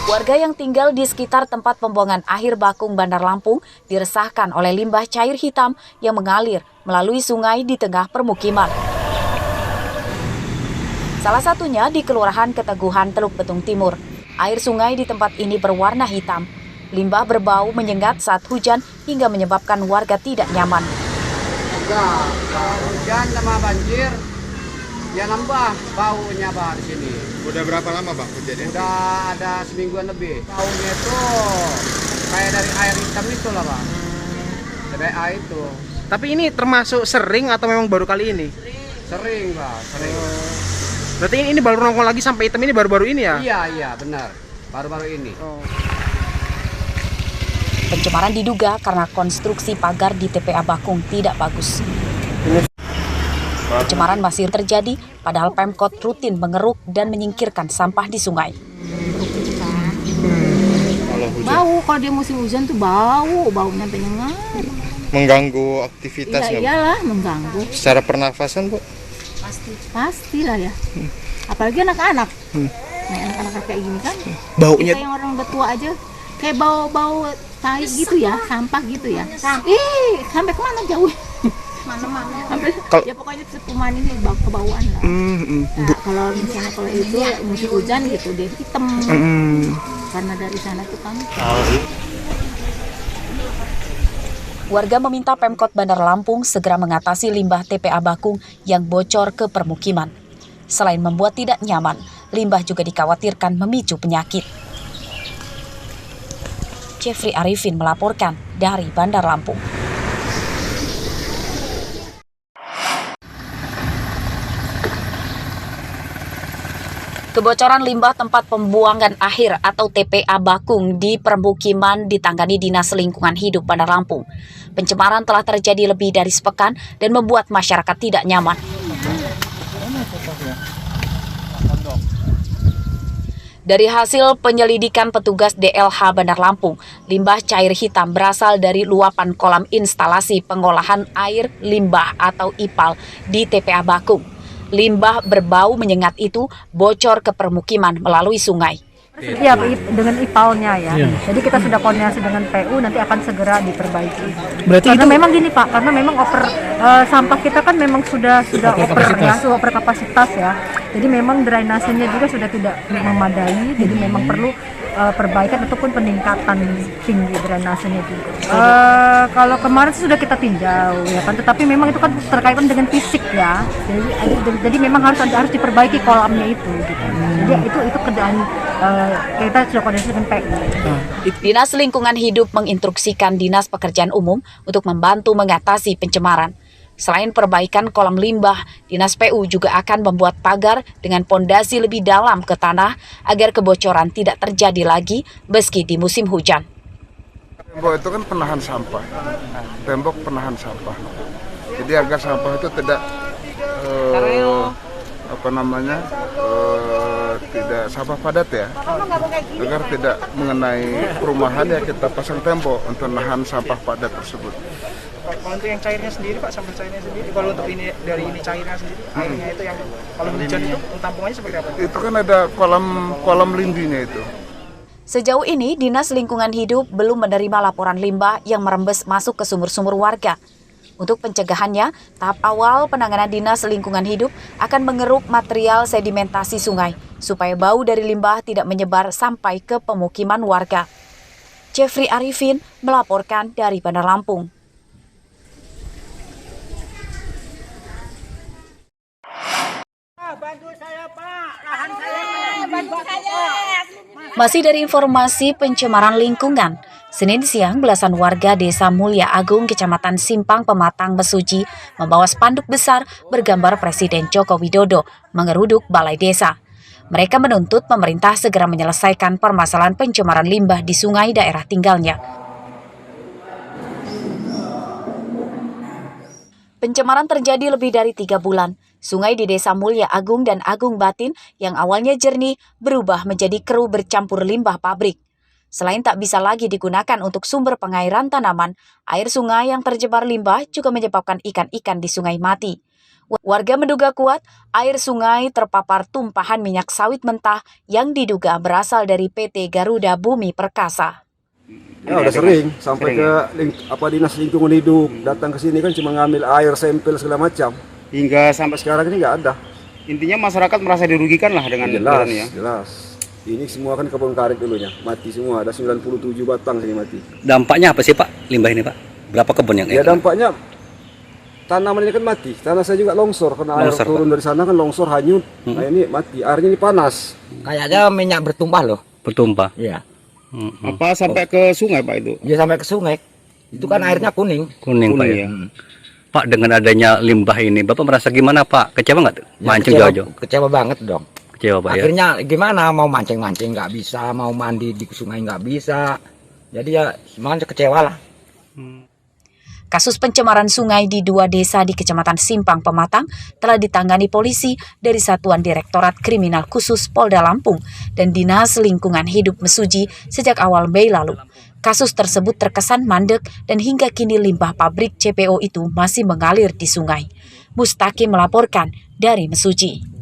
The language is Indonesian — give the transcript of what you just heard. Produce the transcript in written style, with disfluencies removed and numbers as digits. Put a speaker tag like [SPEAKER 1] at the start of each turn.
[SPEAKER 1] Warga yang tinggal di sekitar tempat pembuangan akhir Bakung, Bandar Lampung diresahkan oleh limbah cair hitam yang mengalir melalui sungai di tengah permukiman. Salah satunya di Kelurahan Keteguhan, Teluk Betung Timur. Air sungai di tempat ini berwarna hitam. Limbah berbau menyengat saat hujan hingga menyebabkan warga tidak nyaman.
[SPEAKER 2] Kalau hujan sama banjir, ya nambah baunya di sini.
[SPEAKER 3] Udah berapa lama Bang kejadian?
[SPEAKER 2] Udah ada semingguan lebih. Baunya itu kayak dari air hitam itu lah Bang. Dari air itu.
[SPEAKER 4] Tapi ini termasuk sering atau memang baru kali ini?
[SPEAKER 2] Sering Bang, sering.
[SPEAKER 4] Berarti ini baru nongol lagi sampai hitam ini baru-baru ini ya?
[SPEAKER 2] Iya benar. Baru-baru ini.
[SPEAKER 1] Pencemaran diduga karena konstruksi pagar di TPA Bakung tidak bagus. Pencemaran masih terjadi, padahal Pemkot rutin mengeruk dan menyingkirkan sampah di sungai.
[SPEAKER 5] Bau, kalau dia musim hujan tuh baunya penyengat.
[SPEAKER 3] Mengganggu aktivitas
[SPEAKER 5] Iya,
[SPEAKER 3] nggak, Bu?
[SPEAKER 5] iyalah mengganggu.
[SPEAKER 3] Secara pernafasan Bu?
[SPEAKER 5] Pastilah ya. Apalagi anak-anak. Nah, anak-anak kayak gini kan.
[SPEAKER 4] Baunya
[SPEAKER 5] Kita yang orang udah tua aja kayak bau-bau tai gitu ya, sampah gitu ya. Sampai kemana jauh? Mana-mana. Ya pokoknya sepuman ini kebauan lah. Nah, kalau misalnya kalau itu musim hujan gitu deh hitam. Karena dari sana tuh kan.
[SPEAKER 1] Warga meminta Pemkot Bandar Lampung segera mengatasi limbah TPA Bakung yang bocor ke permukiman. Selain membuat tidak nyaman, limbah juga dikhawatirkan memicu penyakit. Jeffrey Arifin melaporkan dari Bandar Lampung. Kebocoran limbah tempat pembuangan akhir atau TPA Bakung di permukiman ditangani Dinas Lingkungan Hidup Bandar Lampung. Pencemaran telah terjadi lebih dari sepekan dan membuat masyarakat tidak nyaman. Dari hasil penyelidikan petugas DLH Bandar Lampung, limbah cair hitam berasal dari luapan kolam instalasi pengolahan air limbah atau IPAL di TPA Bakung. Limbah berbau menyengat itu bocor ke permukiman melalui sungai.
[SPEAKER 6] Iya, dengan IPAL-nya ya. Jadi kita sudah koordinasi dengan PU, nanti akan segera diperbaiki.
[SPEAKER 4] Berarti
[SPEAKER 6] karena
[SPEAKER 4] itu
[SPEAKER 6] memang gini Pak, karena memang sampah kita kan memang sudah over kapasitas ya. Jadi memang drainasenya juga sudah tidak memadai, jadi memang perlu perbaikan ataupun peningkatan tinggi drainasenya juga. Kalau kemarin sudah kita tinjau ya kan, tetapi memang itu kan terkaitan dengan fisik ya. Jadi memang harus diperbaiki kolamnya itu gitu. Jadi itu kerjaan kita sudah koordinasi dengan PU.
[SPEAKER 1] Dinas Lingkungan Hidup menginstruksikan Dinas Pekerjaan Umum untuk membantu mengatasi pencemaran. Selain perbaikan kolam limbah, Dinas PU juga akan membuat pagar dengan pondasi lebih dalam ke tanah agar kebocoran tidak terjadi lagi meski di musim hujan.
[SPEAKER 7] Tembok itu kan penahan sampah, tembok penahan sampah. Jadi agar sampah itu tidak tidak sampah padat ya, agar tidak mengenai perumahan ya kita pasang tembok untuk menahan sampah padat tersebut.
[SPEAKER 4] Kalau untuk yang cairnya sendiri Pak, sampah cairnya sendiri, kalau untuk ini dari ini cairnya sendiri, airnya itu yang kalau hujan itu tampungannya seperti apa?
[SPEAKER 7] Itu kan ada kolam lindinya itu.
[SPEAKER 1] Sejauh ini, Dinas Lingkungan Hidup belum menerima laporan limbah yang merembes masuk ke sumur-sumur warga. Untuk pencegahannya, tahap awal penanganan Dinas Lingkungan Hidup akan mengeruk material sedimentasi sungai, supaya bau dari limbah tidak menyebar sampai ke pemukiman warga. Jeffrey Arifin melaporkan dari Bandar Lampung. Masih dari informasi pencemaran lingkungan, Senin siang belasan warga Desa Mulya Agung, Kecamatan Simpang Pematang, Mesuji membawa spanduk besar bergambar Presiden Joko Widodo mengeruduk balai desa. Mereka menuntut pemerintah segera menyelesaikan permasalahan pencemaran limbah di sungai daerah tinggalnya. Pencemaran terjadi lebih dari 3 bulan. Sungai di Desa Mulya Agung dan Agung Batin yang awalnya jernih berubah menjadi keruh bercampur limbah pabrik. Selain tak bisa lagi digunakan untuk sumber pengairan tanaman, air sungai yang terjebak limbah juga menyebabkan ikan-ikan di sungai mati. Warga menduga kuat air sungai terpapar tumpahan minyak sawit mentah yang diduga berasal dari PT Garuda Bumi Perkasa.
[SPEAKER 8] Ya udah sering sampai ke Dinas Lingkungan Hidup datang ke sini kan cuma ngambil air, sampel segala macam.
[SPEAKER 2] Hingga sampai
[SPEAKER 8] Sekarang ini nggak ada.
[SPEAKER 2] intinya masyarakat merasa dirugikan lah dengan
[SPEAKER 8] Jelas,
[SPEAKER 2] ya.
[SPEAKER 8] jelas. Ini semua kan kebun karet dulunya, mati semua. Ada 97 batang sini mati.
[SPEAKER 9] Dampaknya apa sih Pak, limbah ini Pak? Berapa kebun yang
[SPEAKER 8] Ya dampaknya tanaman ini kan mati. Tanah saya juga longsor karena air turun dari sana kan longsor hanyut. Nah ini mati, airnya ini panas.
[SPEAKER 10] Kayaknya minyak bertumpah loh.
[SPEAKER 9] bertumpah?
[SPEAKER 10] Iya.
[SPEAKER 2] Apa sampai ke sungai Pak itu?
[SPEAKER 10] Ya sampai ke sungai. Itu kan airnya kuning.
[SPEAKER 9] Kuning Pak ya.
[SPEAKER 2] ya.
[SPEAKER 9] Pak, dengan adanya limbah ini Bapak merasa gimana Pak? Kecewa nggak tuh?
[SPEAKER 10] Ya,
[SPEAKER 9] Mancing
[SPEAKER 10] kecewa,
[SPEAKER 9] jauh-jauh.
[SPEAKER 10] kecewa banget dong.
[SPEAKER 9] Kecewa Pak ya.
[SPEAKER 10] Akhirnya gimana, mau mancing-mancing nggak bisa, mau mandi di sungai nggak bisa. Jadi ya semuanya kecewa lah.
[SPEAKER 1] Kasus pencemaran sungai di 2 desa di Kecamatan Simpang Pematang telah ditangani polisi dari Satuan Direktorat Kriminal Khusus Polda Lampung dan Dinas Lingkungan Hidup Mesuji sejak awal Mei lalu. Kasus tersebut terkesan mandek dan hingga kini limbah pabrik CPO itu masih mengalir di sungai. Mustaqim melaporkan dari Mesuji.